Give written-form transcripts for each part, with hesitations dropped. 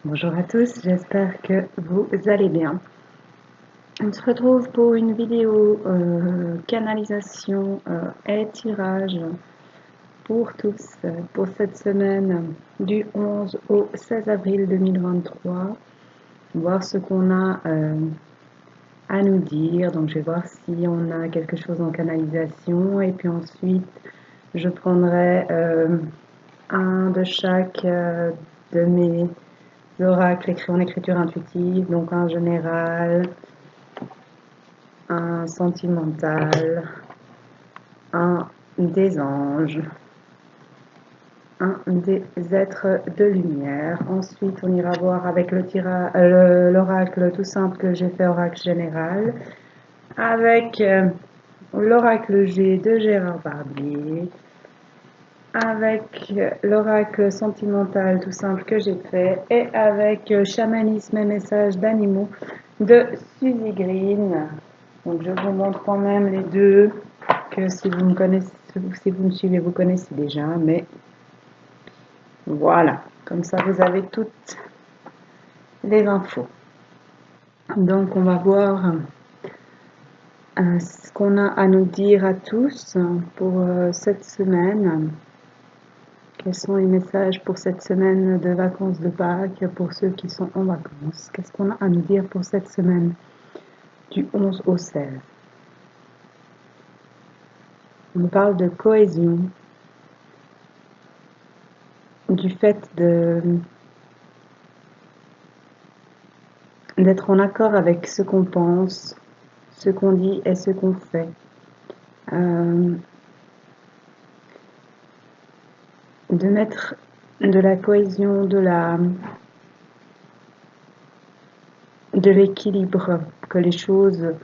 Bonjour à tous, j'espère que vous allez bien. On se retrouve pour une vidéo canalisation et tirage pour tous pour cette semaine du 11 au 16 avril 2023. Voir ce qu'on a à nous dire. Donc je vais voir si on a quelque chose en canalisation et puis ensuite je prendrai un de chaque de mes oracles écrits en écriture intuitive, donc un général, un sentimental, un des anges, un des êtres de lumière. Ensuite, on ira voir avec l'oracle tout simple que j'ai fait, oracle général, avec l'oracle G de Gérard Barbier, avec l'oracle sentimental tout simple que j'ai fait, et avec chamanisme et messages d'animaux de Suzy Green. Donc je vous montre quand même les deux, que si vous me connaissez, si vous me suivez, vous connaissez déjà, mais voilà, comme ça vous avez toutes les infos. Donc on va voir ce qu'on a à nous dire à tous pour cette semaine. Quels sont les messages pour cette semaine de vacances de Pâques pour ceux qui sont en vacances? Qu'est-ce qu'on a à nous dire pour cette semaine du 11 au 16? On parle de cohésion, du fait d'être en accord avec ce qu'on pense, ce qu'on dit et ce qu'on fait. De mettre de la cohésion, de l'équilibre, que les choses,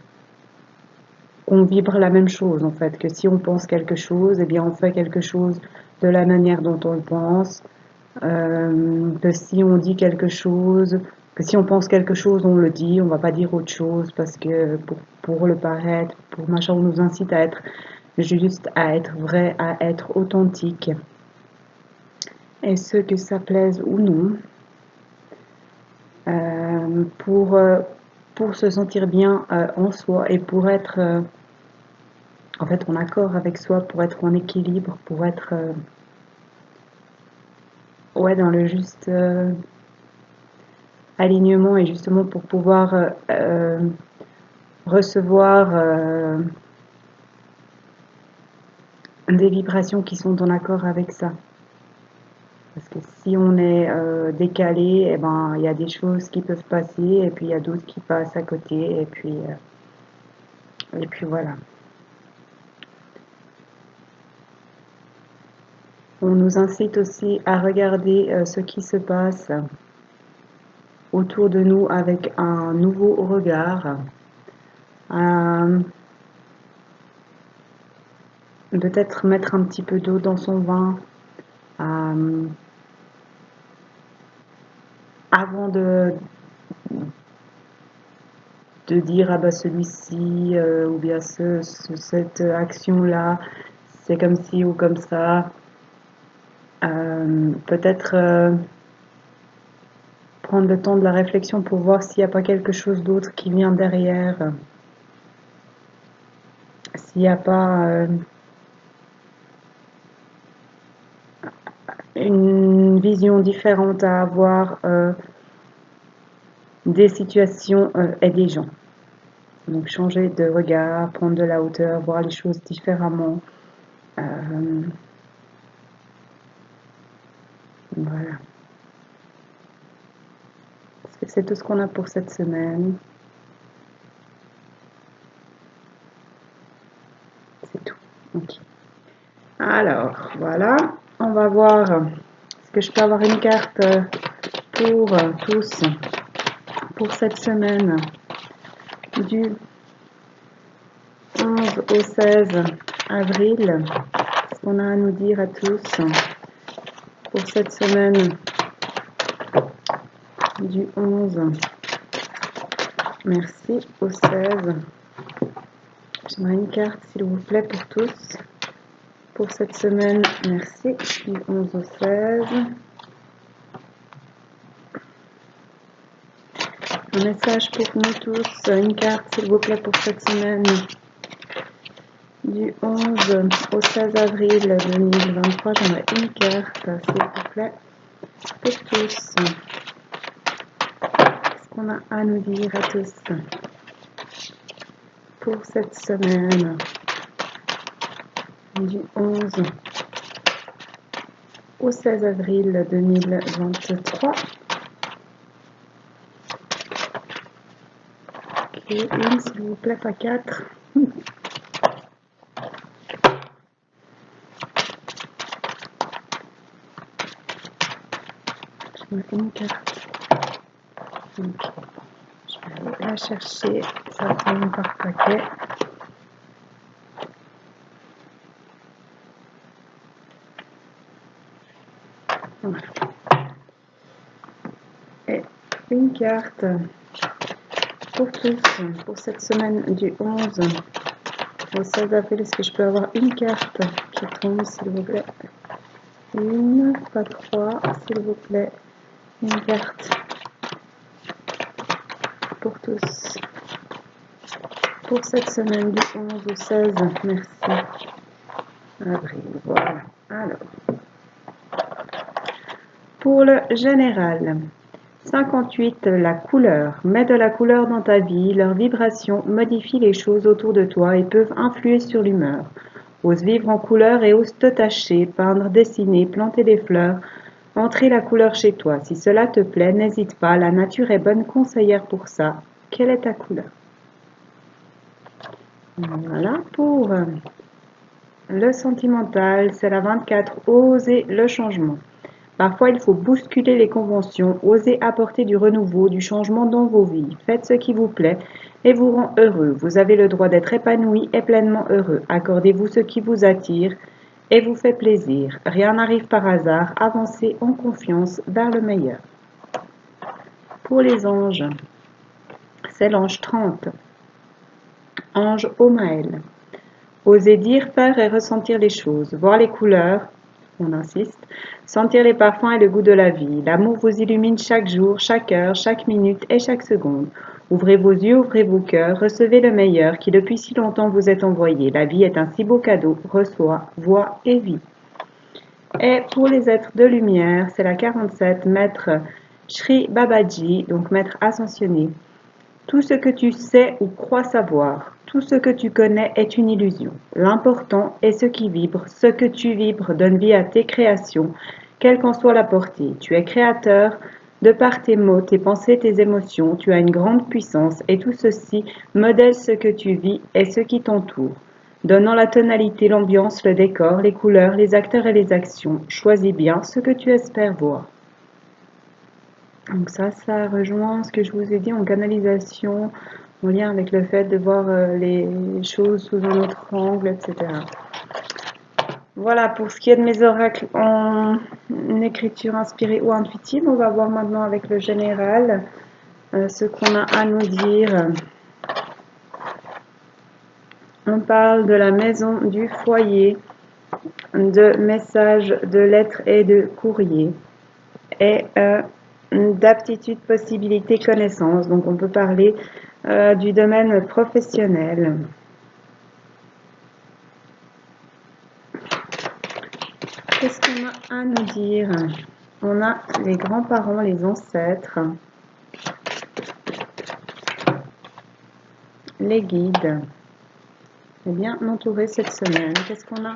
qu'on vibre la même chose en fait, que si on pense quelque chose, eh bien on fait quelque chose de la manière dont on le pense, que si on dit quelque chose, que si on pense quelque chose, on le dit, on va pas dire autre chose parce que pour le paraître, pour machin, on nous incite à être juste, à être vrai, à être authentique. Et ce que ça plaise ou non, pour se sentir bien en soi et pour être en fait en accord avec soi, pour être en équilibre, pour être ouais, dans le juste alignement et justement pour pouvoir recevoir des vibrations qui sont en accord avec ça. Parce que si on est décalé, eh ben, il y a des choses qui peuvent passer et puis il y a d'autres qui passent à côté et puis voilà. On nous incite aussi à regarder ce qui se passe autour de nous avec un nouveau regard, à peut-être mettre un petit peu d'eau dans son vin, avant de dire ah bah celui-ci ou bien cette action-là, c'est comme ci ou comme ça. Peut-être prendre le temps de la réflexion pour voir s'il n'y a pas quelque chose d'autre qui vient derrière, s'il n'y a pas une vision différente à avoir des situations et des gens. Donc changer de regard, prendre de la hauteur, voir les choses différemment. Voilà. C'est tout ce qu'on a pour cette semaine. C'est tout. Ok. Alors, voilà. On va voir. Est-ce que je peux avoir une carte pour tous pour cette semaine du 11 au 16 avril? Qu'est-ce qu'on a à nous dire à tous pour cette semaine du 11, merci, au 16? J'aimerais une carte, s'il vous plaît, pour tous. Pour cette semaine, merci, du 11 au 16. Un message pour nous tous, une carte s'il vous plaît pour cette semaine du 11 au 16 avril 2023. J'aimerais une carte s'il vous plaît pour tous. Qu'est-ce qu'on a à nous dire à tous pour cette semaine du 11 au 16 avril 2023. Ok, une s'il vous plaît, pas quatre. Je mets une carte. Ok. Je vais aller la chercher, ça prend par paquet. Voilà. Et une carte pour tous, pour cette semaine du 11 au 16 avril. Est-ce que je peux avoir une carte qui tombe, s'il vous plaît? Une, pas trois, s'il vous plaît. Une carte pour tous. Pour cette semaine du 11 au 16, merci. Avril, voilà. Alors, pour le général, 58, la couleur. Mets de la couleur dans ta vie, leurs vibrations modifient les choses autour de toi et peuvent influer sur l'humeur. Ose vivre en couleur et ose te tâcher, peindre, dessiner, planter des fleurs, entrer la couleur chez toi. Si cela te plaît, n'hésite pas, la nature est bonne conseillère pour ça. Quelle est ta couleur? Voilà, pour le sentimental, c'est la 24, oser le changement. Parfois, il faut bousculer les conventions, oser apporter du renouveau, du changement dans vos vies. Faites ce qui vous plaît et vous rend heureux. Vous avez le droit d'être épanoui et pleinement heureux. Accordez-vous ce qui vous attire et vous fait plaisir. Rien n'arrive par hasard. Avancez en confiance vers le meilleur. Pour les anges, c'est l'ange 30. Ange Omaël. Osez dire, faire et ressentir les choses, voir les couleurs, on insiste, sentir les parfums et le goût de la vie. L'amour vous illumine chaque jour, chaque heure, chaque minute et chaque seconde. Ouvrez vos yeux, ouvrez vos cœurs, recevez le meilleur qui depuis si longtemps vous est envoyé. La vie est un si beau cadeau, reçois, vois et vis. Et pour les êtres de lumière, c'est la 47, maître Sri Babaji, donc maître ascensionné. Tout ce que tu sais ou crois savoir, tout ce que tu connais est une illusion. L'important est ce qui vibre. Ce que tu vibres donne vie à tes créations, quelle qu'en soit la portée. Tu es créateur de par tes mots, tes pensées, tes émotions. Tu as une grande puissance et tout ceci modèle ce que tu vis et ce qui t'entoure, donnant la tonalité, l'ambiance, le décor, les couleurs, les acteurs et les actions. Choisis bien ce que tu espères voir. Donc ça rejoint ce que je vous ai dit en canalisation, en lien avec le fait de voir les choses sous un autre angle, etc. Voilà pour ce qui est de mes oracles en écriture inspirée ou intuitive. On va voir maintenant avec le général ce qu'on a à nous dire. On parle de la maison, du foyer, de messages, de lettres et de courriers. Et d'aptitude, possibilité, connaissance. Donc on peut parler du domaine professionnel. Qu'est-ce qu'on a à nous dire? On a les grands-parents, les ancêtres, les guides. Eh bien entouré cette semaine. Qu'est-ce qu'on a?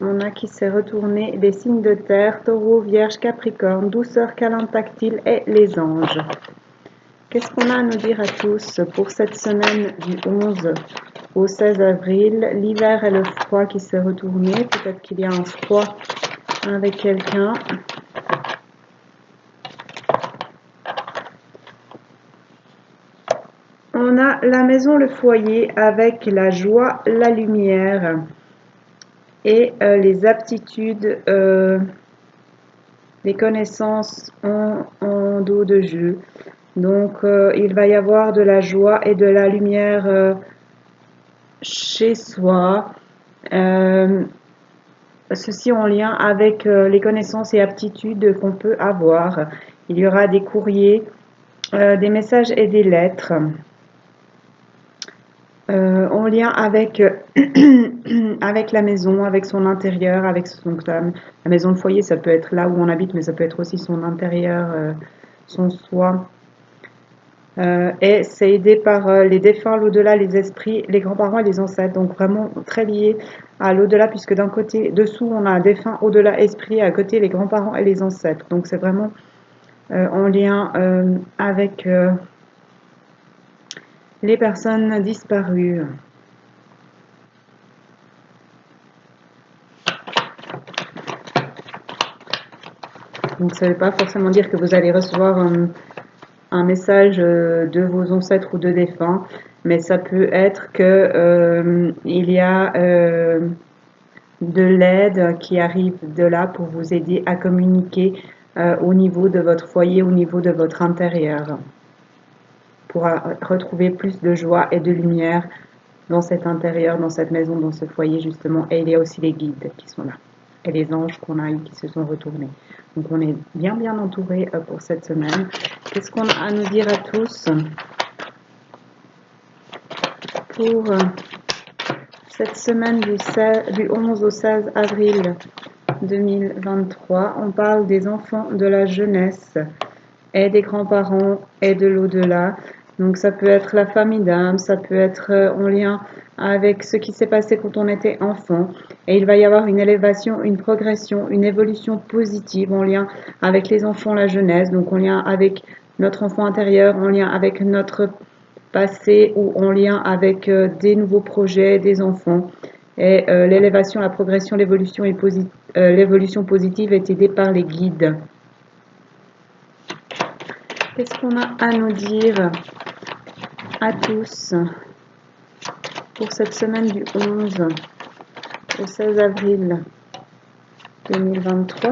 On a qui s'est retourné les signes de terre, taureau, vierge, capricorne, douceur, câlin, tactile et les anges. Qu'est-ce qu'on a à nous dire à tous pour cette semaine du 11 au 16 avril? L'hiver et le froid qui s'est retourné. Peut-être qu'il y a un froid avec quelqu'un. On a la maison, le foyer avec la joie, la lumière et les aptitudes, les connaissances en dos de jeu. Donc il va y avoir de la joie et de la lumière chez soi. Ceci en lien avec les connaissances et aptitudes qu'on peut avoir. Il y aura des courriers des messages et des lettres en lien avec, avec la maison, avec son intérieur, avec la maison de foyer, ça peut être là où on habite, mais ça peut être aussi son intérieur, son soi. Et c'est aidé par les défunts, l'au-delà, les esprits, les grands-parents et les ancêtres. Donc vraiment très lié à l'au-delà, puisque d'un côté, dessous, on a défunt, au-delà, esprit, et à côté, les grands-parents et les ancêtres. Donc c'est vraiment en lien avec les personnes disparues. Donc ça ne veut pas forcément dire que vous allez recevoir un message de vos ancêtres ou de défunts, mais ça peut être que il y a de l'aide qui arrive de là pour vous aider à communiquer au niveau de votre foyer, au niveau de votre intérieur, pour retrouver plus de joie et de lumière dans cet intérieur, dans cette maison, dans ce foyer justement. Et il y a aussi les guides qui sont là et les anges qu'on a eu qui se sont retournés. Donc on est bien entouré pour cette semaine. Qu'est-ce qu'on a à nous dire à tous pour cette semaine du 11 au 16 avril 2023? On parle des enfants, de la jeunesse et des grands-parents et de l'au-delà. Donc ça peut être la famille d'âme, ça peut être en lien avec ce qui s'est passé quand on était enfant. Et il va y avoir une élévation, une progression, une évolution positive en lien avec les enfants, la jeunesse, donc en lien avec notre enfant intérieur, en lien avec notre passé ou en lien avec des nouveaux projets, des enfants. Et l'élévation, la progression, l'évolution positive est aidée par les guides. Qu'est-ce qu'on a à nous dire à tous pour cette semaine du 11 au 16 avril 2023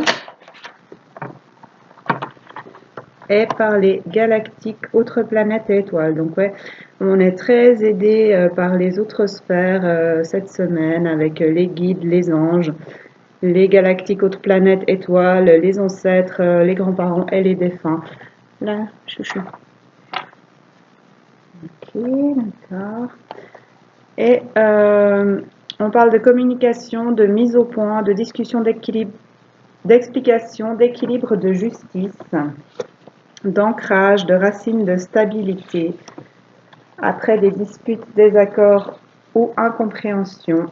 et par les galactiques, autres planètes et étoiles. Donc ouais, on est très aidé par les autres sphères cette semaine avec les guides, les anges, les galactiques, autres planètes, étoiles, les ancêtres, les grands-parents et les défunts. Là, chouchou. Ok, d'accord. Et on parle de communication, de mise au point, de discussion d'équilibre, d'explication, d'équilibre, de justice, d'ancrage, de racines, de stabilité, après des disputes, désaccords ou incompréhensions.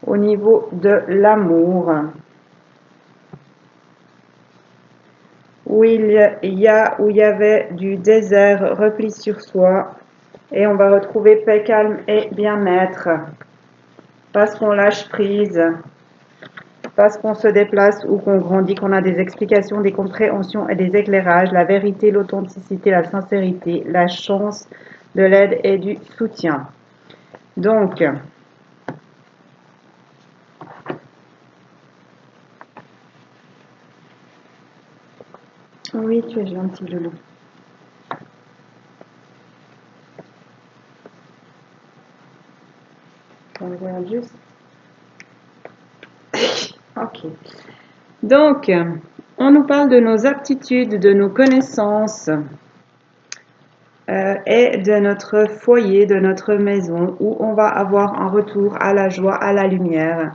Au niveau de l'amour, où il y avait du désert, repli sur soi, et on va retrouver paix, calme et bien-être, parce qu'on lâche prise, parce qu'on se déplace ou qu'on grandit, qu'on a des explications, des compréhensions et des éclairages, la vérité, l'authenticité, la sincérité, la chance, de l'aide et du soutien. Donc, oui, tu es gentil, Loulou. On regarde juste. Ok. Donc, on nous parle de nos aptitudes, de nos connaissances et de notre foyer, de notre maison, où on va avoir un retour à la joie, à la lumière,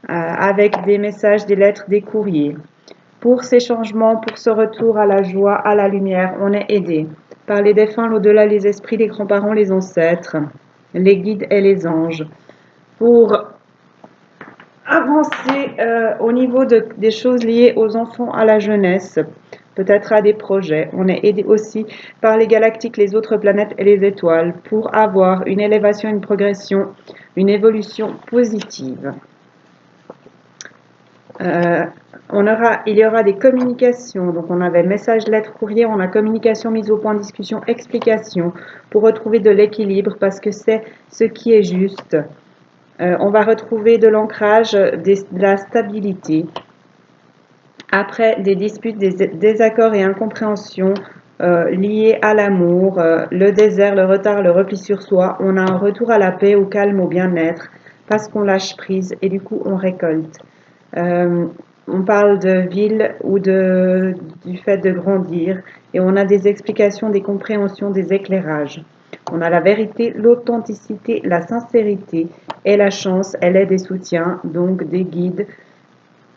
avec des messages, des lettres, des courriers. Pour ces changements, pour ce retour à la joie, à la lumière, on est aidé par les défunts, l'au-delà, les esprits, les grands-parents, les ancêtres, les guides et les anges. Pour avancer au niveau des choses liées aux enfants, à la jeunesse, peut-être à des projets. On est aidé aussi par les galactiques, les autres planètes et les étoiles pour avoir une élévation, une progression, une évolution positive. Il y aura des communications, donc on avait message, lettre, courrier, on a communication, mise au point, discussion, explication, pour retrouver de l'équilibre parce que c'est ce qui est juste. On va retrouver de l'ancrage, de la stabilité. Après des disputes, des désaccords et incompréhensions liés à l'amour, le désert, le retard, le repli sur soi, on a un retour à la paix, au calme, au bien-être, parce qu'on lâche prise et du coup on récolte. on parle de ville ou du fait de grandir, et on a des explications, des compréhensions, des éclairages. On a la vérité, l'authenticité, la sincérité et la chance. Elle est des soutiens, donc des guides,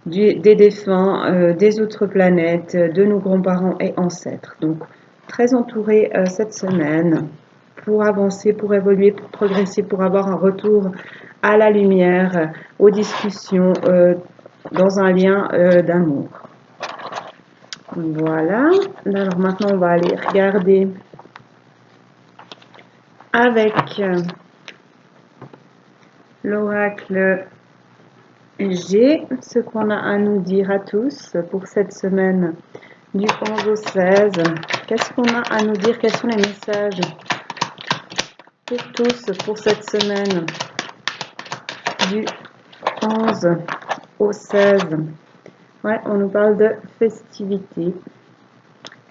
des défunts, des autres planètes, de nos grands-parents et ancêtres. Donc, très entouré cette semaine pour avancer, pour évoluer, pour progresser, pour avoir un retour à la lumière, aux discussions, dans un lien d'amour. Voilà. Alors maintenant, on va aller regarder avec l'oracle G ce qu'on a à nous dire à tous pour cette semaine du 11 au 16. Qu'est-ce qu'on a à nous dire? Quels sont les messages pour tous pour cette semaine du 11 au 16? Ouais, on nous parle de festivités,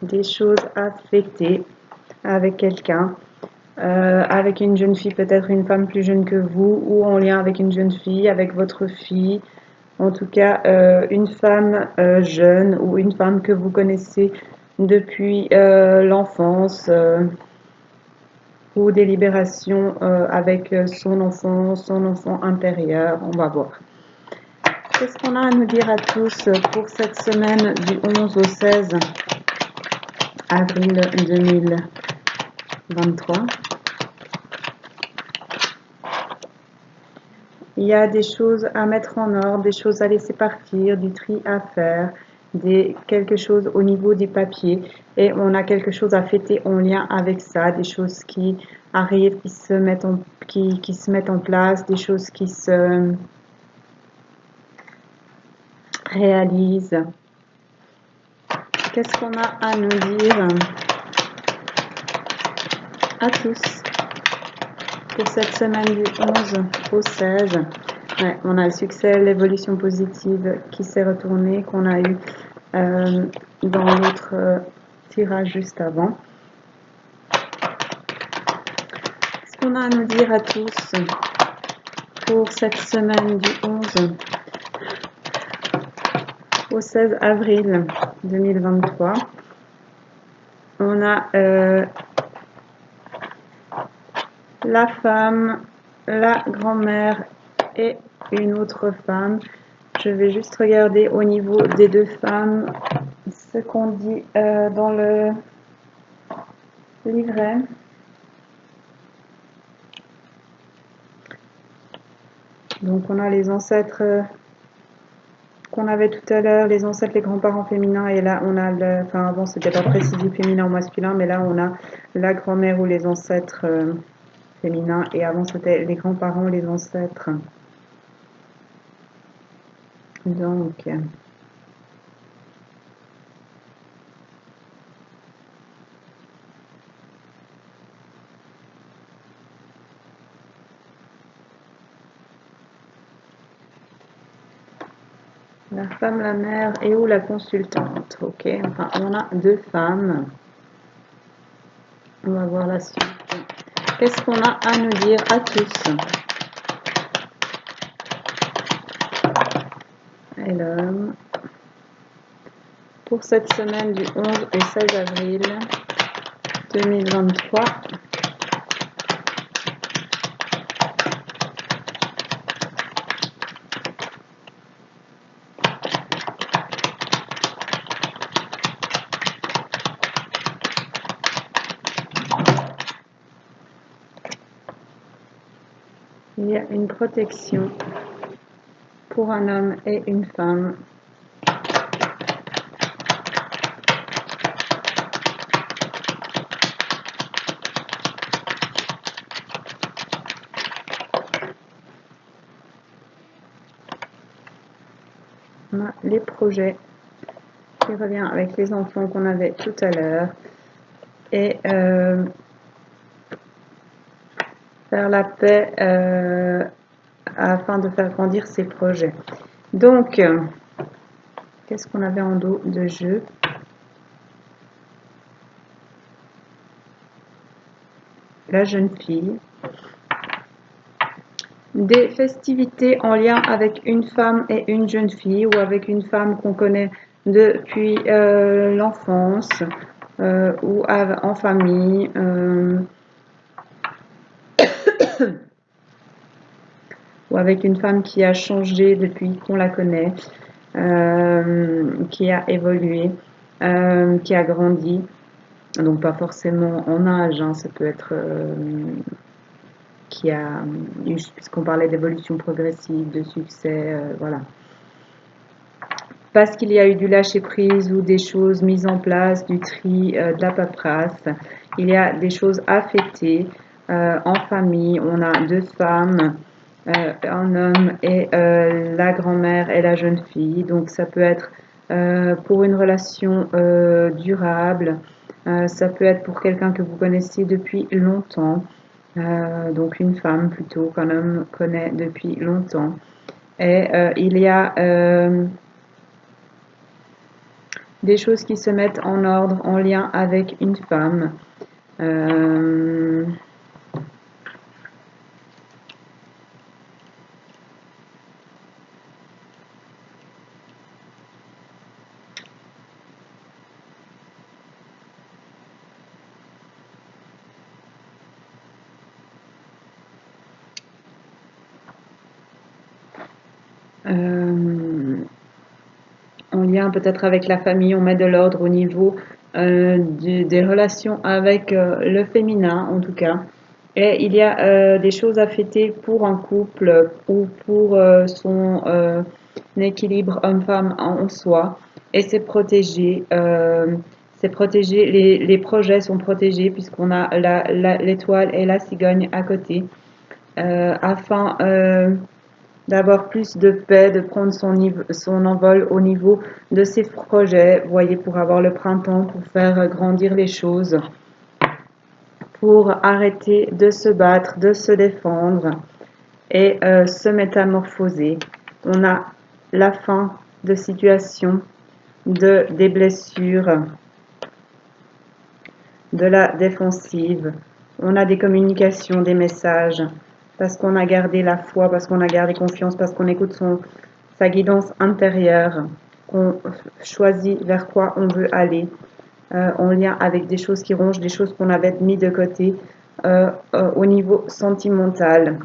des choses à fêter avec quelqu'un, avec une jeune fille, peut-être une femme plus jeune que vous, ou en lien avec une jeune fille, avec votre fille. En tout cas, une femme jeune ou une femme que vous connaissez depuis l'enfance, ou des libérations avec son enfant intérieur. On va voir. Qu'est-ce qu'on a à nous dire à tous pour cette semaine du 11 au 16 avril 2023? Il y a des choses à mettre en ordre, des choses à laisser partir, du tri à faire, quelque chose au niveau des papiers, et on a quelque chose à fêter en lien avec ça, des choses qui arrivent, qui se mettent en place, des choses qui se réalisent. Qu'est-ce qu'on a à nous dire à tous pour cette semaine du 11 au 16? Ouais, on a le succès, l'évolution positive qui s'est retournée, qu'on a eu dans l'autre tirage juste avant. Qu'est-ce qu'on a à nous dire à tous pour cette semaine du 11 au 16 avril 2023? On a la femme, la grand-mère et une autre femme. Je vais juste regarder au niveau des deux femmes ce qu'on dit dans le livret. Donc on a les ancêtres qu'on avait tout à l'heure, les ancêtres, les grands-parents féminins, et là on a enfin avant c'était pas précisé féminin ou masculin, mais là on a la grand-mère ou les ancêtres féminins, et avant c'était les grands-parents, les ancêtres. Donc la femme, la mère et ou la consultante. Ok, enfin on a deux femmes. On va voir la suite. Qu'est-ce qu'on a à nous dire à tous? Alors, pour cette semaine du 11 au 16 avril 2023. Il y a une protection pour un homme et une femme. On a les projets qui revient avec les enfants qu'on avait tout à l'heure, et faire la paix afin de faire grandir ces projets. Donc, qu'est-ce qu'on avait en dos de jeu? La jeune fille, des festivités en lien avec une femme et une jeune fille ou avec une femme qu'on connaît depuis l'enfance ou en famille. Ou avec une femme qui a changé depuis qu'on la connaît, qui a évolué, qui a grandi. Donc pas forcément en âge, hein, ça peut être qui a eu, puisqu'on parlait d'évolution progressive, de succès, voilà. Parce qu'il y a eu du lâcher-prise ou des choses mises en place, du tri, de la paperasse, il y a des choses à fêter en famille. On a deux femmes, un homme et la grand-mère et la jeune fille. Donc ça peut être pour une relation durable, ça peut être pour quelqu'un que vous connaissez depuis longtemps, donc une femme plutôt qu'un homme connaît depuis longtemps. Et il y a des choses qui se mettent en ordre en lien avec une femme. Euh, euh, en lien peut-être avec la famille, on met de l'ordre au niveau des relations avec le féminin en tout cas. Et il y a des choses à fêter pour un couple ou pour son équilibre homme-femme en soi. Et c'est protégé, les projets sont protégés puisqu'on a l'étoile et la cigogne à côté, afin d'avoir plus de paix, de prendre son envol au niveau de ses projets. Vous voyez, pour avoir le printemps, pour faire grandir les choses, pour arrêter de se battre, de se défendre et se métamorphoser. On a la fin de situations, des blessures, de la défensive. On a des communications, des messages, parce qu'on a gardé la foi, parce qu'on a gardé confiance, parce qu'on écoute sa guidance intérieure, qu'on choisit vers quoi on veut aller, en lien avec des choses qui rongent, des choses qu'on avait mis de côté au niveau sentimental,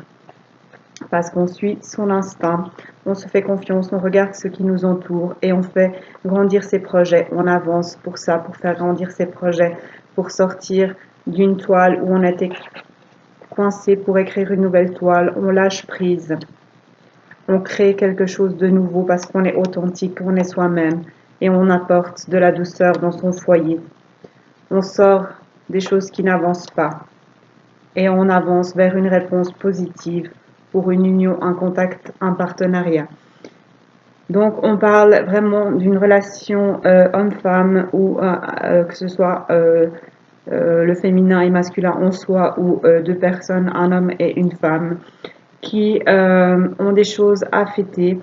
parce qu'on suit son instinct, on se fait confiance, on regarde ce qui nous entoure et on fait grandir ses projets. On avance pour ça, pour faire grandir ses projets, pour sortir d'une toile où on était coincé pour écrire une nouvelle toile. On lâche prise, on crée quelque chose de nouveau parce qu'on est authentique, on est soi-même et on apporte de la douceur dans son foyer. On sort des choses qui n'avancent pas et on avance vers une réponse positive pour une union, un contact, un partenariat. Donc on parle vraiment d'une relation homme-femme ou que ce soit le féminin et masculin en soi ou deux personnes, un homme et une femme, qui ont des choses à fêter,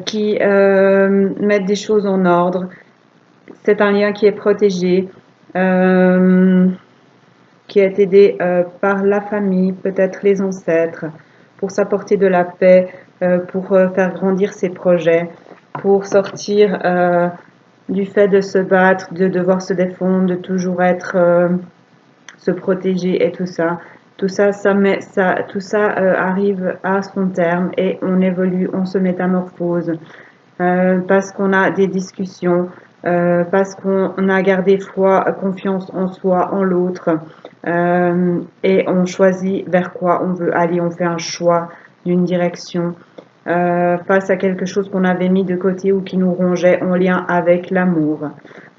qui mettent des choses en ordre. C'est un lien qui est protégé, qui est aidé par la famille, peut-être les ancêtres, pour s'apporter de la paix, pour faire grandir ses projets, pour sortir du fait de se battre, de devoir se défendre, de toujours être se protéger et tout ça. Tout ça, tout ça arrive à son terme et on évolue, on se métamorphose parce qu'on a des discussions, parce qu'on a gardé foi, confiance en soi, en l'autre, et on choisit vers quoi on veut aller, on fait un choix d'une direction. Face à quelque chose qu'on avait mis de côté ou qui nous rongeait en lien avec l'amour.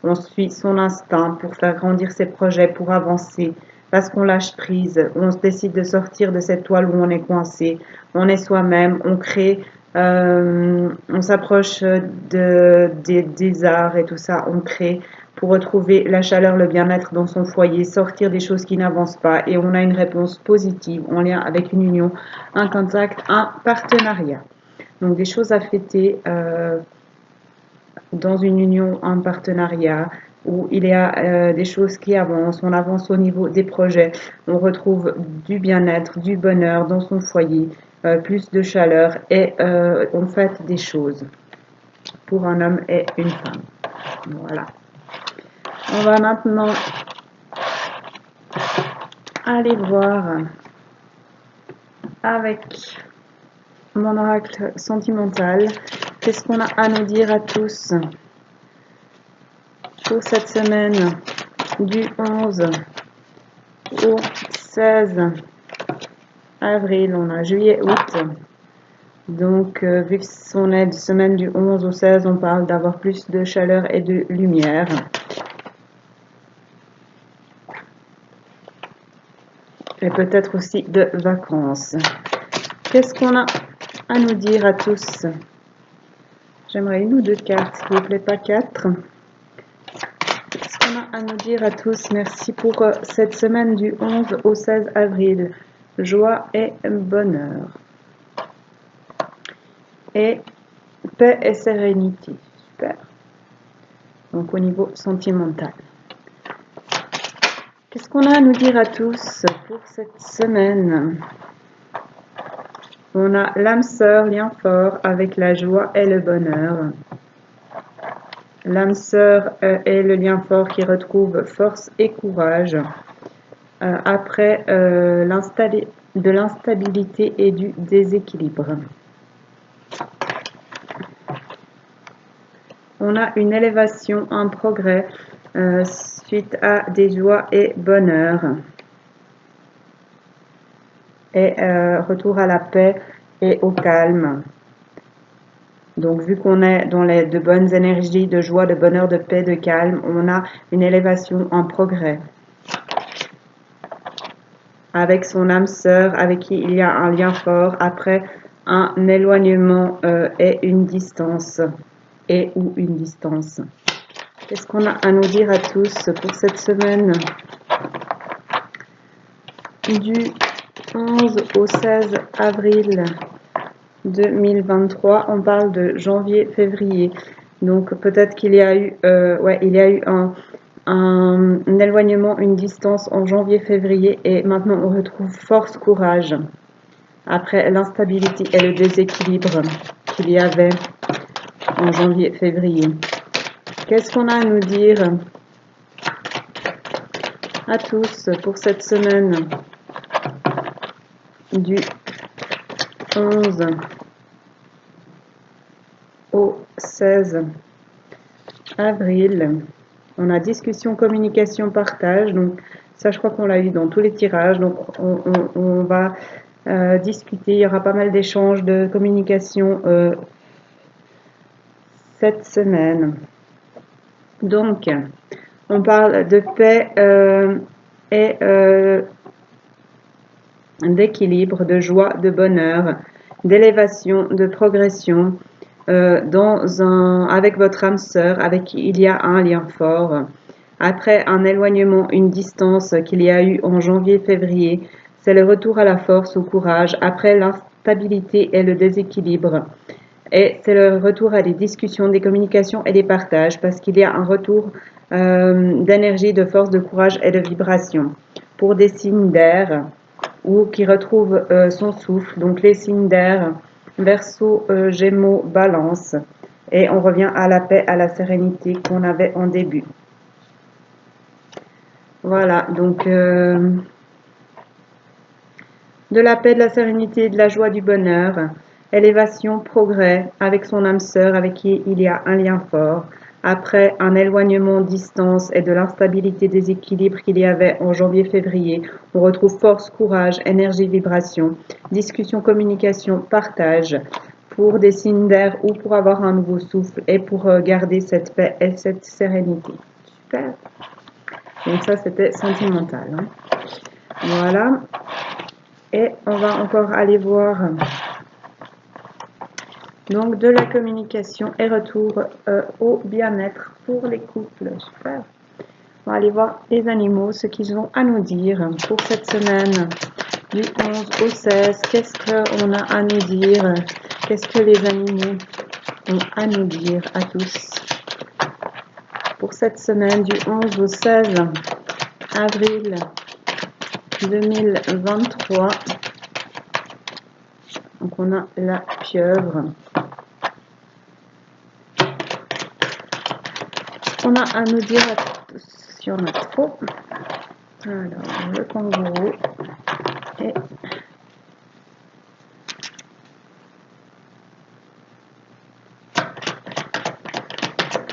On suit son instinct pour faire grandir ses projets, pour avancer, parce qu'on lâche prise, on se décide de sortir de cette toile où on est coincé, on est soi-même, on crée, on s'approche des arts et tout ça, on crée pour retrouver la chaleur, le bien-être dans son foyer, sortir des choses qui n'avancent pas et on a une réponse positive en lien avec une union, un contact, un partenariat. Donc des choses à fêter dans une union, un partenariat, où il y a des choses qui avancent, on avance au niveau des projets, on retrouve du bien-être, du bonheur dans son foyer, plus de chaleur et on fait des choses pour un homme et une femme. Voilà. On va maintenant aller voir avec mon oracle sentimental. Qu'est-ce qu'on a à nous dire à tous pour cette semaine du 11 au 16 avril? On a juillet, août. Donc, vu que son aide semaine du 11 au 16, on parle d'avoir plus de chaleur et de lumière. Et peut-être aussi de vacances. Qu'est-ce qu'on a à nous dire à tous? J'aimerais une ou deux cartes, s'il vous plaît, pas quatre. Qu'est-ce qu'on a à nous dire à tous? Merci pour cette semaine du 11 au 16 avril. Joie et bonheur. Et paix et sérénité. Super. Donc au niveau sentimental. Qu'est-ce qu'on a à nous dire à tous pour cette semaine? On a l'âme sœur, lien fort avec la joie et le bonheur. L'âme sœur est le lien fort qui retrouve force et courage après de l'instabilité et du déséquilibre. On a une élévation, un progrès suite à des joies et bonheur. Et retour à la paix et au calme. Donc, vu qu'on est dans de bonnes énergies, de joie, de bonheur, de paix, de calme, on a une élévation, un progrès. Avec son âme sœur, avec qui il y a un lien fort, après un éloignement et une distance. Et ou une distance. Qu'est-ce qu'on a à nous dire à tous pour cette semaine du 11 au 16 avril 2023, on parle de janvier-février. Donc peut-être qu'il y a eu, un éloignement, une distance en janvier-février et maintenant on retrouve force, courage. Après l'instabilité et le déséquilibre qu'il y avait en janvier-février. Qu'est-ce qu'on a à nous dire à tous pour cette semaine du 11 au 16 avril? On a discussion, communication, partage. Donc ça, je crois qu'on l'a eu dans tous les tirages. Donc on va discuter. Il y aura pas mal d'échanges, de communication cette semaine. Donc, on parle de paix et d'équilibre, de joie, de bonheur, d'élévation, de progression avec votre âme sœur, avec qui il y a un lien fort. Après un éloignement, une distance qu'il y a eu en janvier-février, c'est le retour à la force, au courage, après l'instabilité et le déséquilibre. Et c'est le retour à des discussions, des communications et des partages, parce qu'il y a un retour d'énergie, de force, de courage et de vibration. Pour des signes d'air, ou qui retrouvent son souffle, donc les signes d'air, Verseau, Gémeaux, Balance, et on revient à la paix, à la sérénité qu'on avait en début. Voilà, donc de la paix, de la sérénité, de la joie, du bonheur, élévation, progrès avec son âme sœur, avec qui il y a un lien fort. Après un éloignement, distance et de l'instabilité, déséquilibre qu'il y avait en janvier-février, on retrouve force, courage, énergie, vibration, discussion, communication, partage pour des signes d'air ou pour avoir un nouveau souffle et pour garder cette paix et cette sérénité. Super. Donc ça, c'était sentimental. Hein. Voilà. Et on va encore aller voir donc de la communication et retour au bien-être pour les couples. Super. On va aller voir les animaux, ce qu'ils ont à nous dire pour cette semaine du 11 au 16. Qu'est-ce qu'on a à nous dire? Qu'est-ce que les animaux ont à nous dire à tous? pour cette semaine du 11 au 16 avril 2023. Donc on a la pieuvre. On a à nous dire si on a trop. Alors, le kangourou et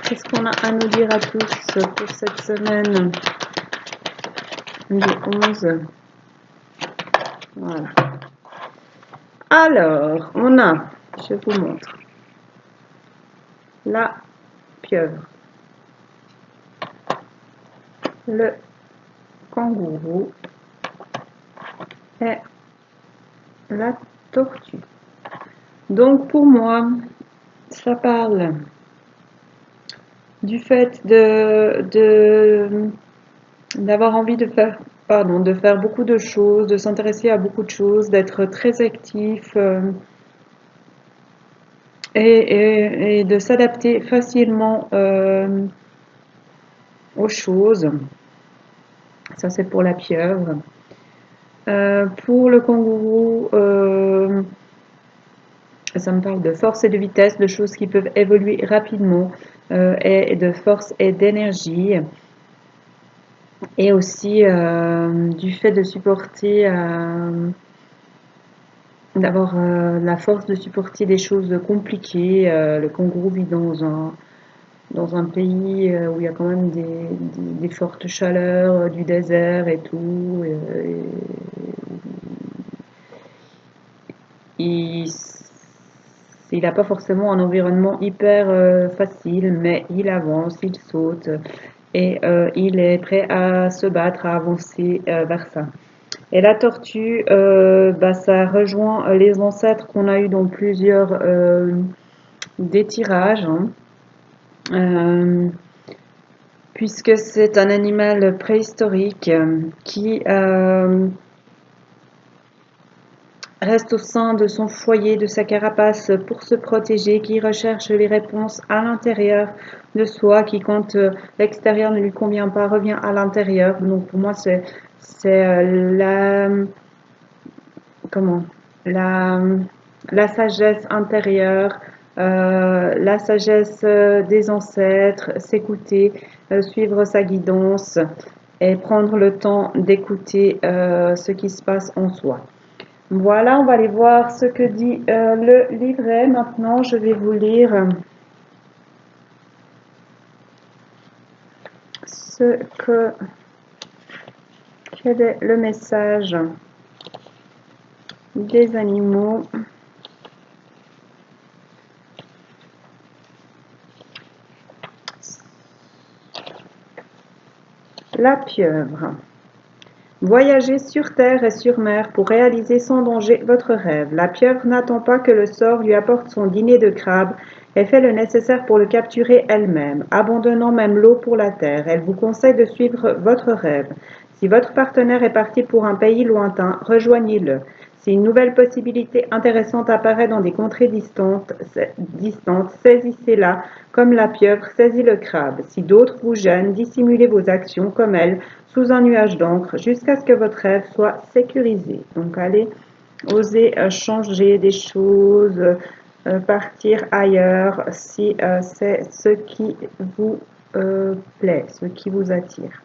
qu'est-ce qu'on a à nous dire à tous pour cette semaine du 11. Voilà. Alors, on a, je vous montre, la pieuvre, le kangourou et la tortue. Donc pour moi, ça parle du fait d'avoir envie de faire beaucoup de choses, de s'intéresser à beaucoup de choses, d'être très actif et de s'adapter facilement aux choses. Ça, c'est pour la pieuvre. Pour le kangourou, ça me parle de force et de vitesse, de choses qui peuvent évoluer rapidement, et de force et d'énergie. Et aussi du fait de supporter, d'avoir la force de supporter des choses compliquées. Le kangourou vit dans un pays où il y a quand même des fortes chaleurs, du désert et tout. Il n'a pas forcément un environnement hyper facile, mais il avance, il saute et il est prêt à se battre, à avancer vers ça. Et la tortue, ça rejoint les ancêtres qu'on a eu dans plusieurs des tirages, hein. Puisque c'est un animal préhistorique qui reste au sein de son foyer, de sa carapace pour se protéger, qui recherche les réponses à l'intérieur de soi, qui quand l'extérieur ne lui convient pas, revient à l'intérieur. Donc pour moi, c'est la sagesse intérieure, la sagesse des ancêtres, s'écouter, suivre sa guidance et prendre le temps d'écouter ce qui se passe en soi. Voilà, on va aller voir ce que dit le livret. Maintenant, je vais vous lire quel est le message des animaux. La pieuvre. Voyagez sur terre et sur mer pour réaliser sans danger votre rêve. La pieuvre n'attend pas que le sort lui apporte son dîner de crabe et fait le nécessaire pour le capturer elle-même, abandonnant même l'eau pour la terre. Elle vous conseille de suivre votre rêve. Si votre partenaire est parti pour un pays lointain, rejoignez-le. Si une nouvelle possibilité intéressante apparaît dans des contrées distantes, saisissez-la comme la pieuvre saisit le crabe. Si d'autres vous gênent, dissimulez vos actions comme elle, sous un nuage d'encre, jusqu'à ce que votre rêve soit sécurisé. Donc allez oser changer des choses, partir ailleurs, si c'est ce qui vous plaît, ce qui vous attire.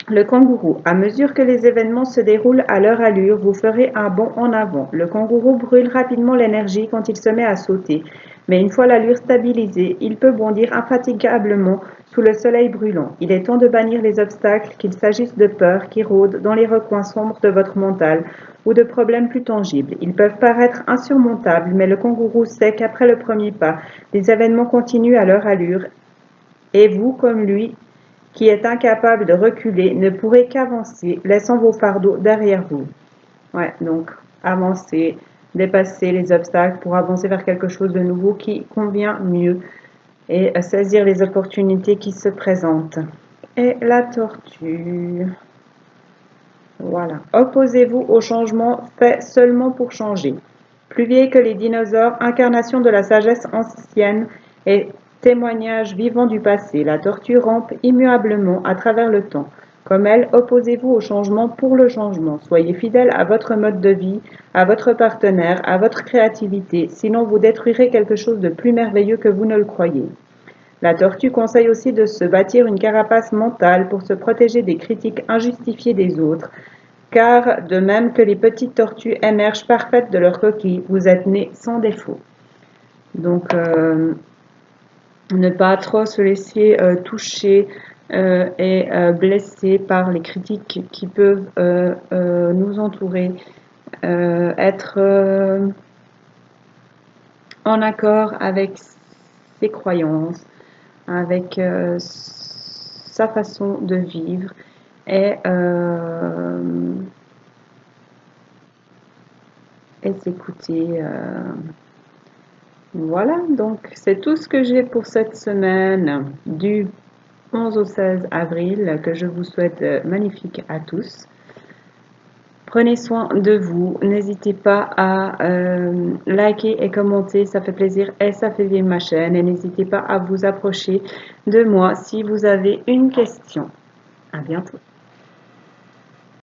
Le kangourou. À mesure que les événements se déroulent à leur allure, vous ferez un bond en avant. Le kangourou brûle rapidement l'énergie quand il se met à sauter, mais une fois l'allure stabilisée, il peut bondir infatigablement sous le soleil brûlant. Il est temps de bannir les obstacles, qu'il s'agisse de peurs qui rôdent dans les recoins sombres de votre mental ou de problèmes plus tangibles. Ils peuvent paraître insurmontables, mais le kangourou sait qu'après le premier pas, les événements continuent à leur allure, et vous, comme lui, qui est incapable de reculer, ne pourrez qu'avancer, laissant vos fardeaux derrière vous. Ouais, donc avancer, dépasser les obstacles pour avancer vers quelque chose de nouveau qui convient mieux et saisir les opportunités qui se présentent. Et la tortue. Voilà. Opposez-vous au changement fait seulement pour changer. Plus vieille que les dinosaures, incarnation de la sagesse ancienne et Témoignage vivant du passé, la tortue rampe immuablement à travers le temps. Comme elle, opposez-vous au changement pour le changement. Soyez fidèle à votre mode de vie, à votre partenaire, à votre créativité, sinon vous détruirez quelque chose de plus merveilleux que vous ne le croyez. La tortue conseille aussi de se bâtir une carapace mentale pour se protéger des critiques injustifiées des autres, car de même que les petites tortues émergent parfaites de leur coquille, vous êtes nés sans défaut. Donc, ne pas trop se laisser toucher et blesser par les critiques qui peuvent nous entourer, être en accord avec ses croyances, avec sa façon de vivre et s'écouter. Voilà, donc c'est tout ce que j'ai pour cette semaine du 11 au 16 avril, que je vous souhaite magnifique à tous. Prenez soin de vous, n'hésitez pas à liker et commenter, ça fait plaisir et ça fait vivre ma chaîne. Et n'hésitez pas à vous approcher de moi si vous avez une question. À bientôt.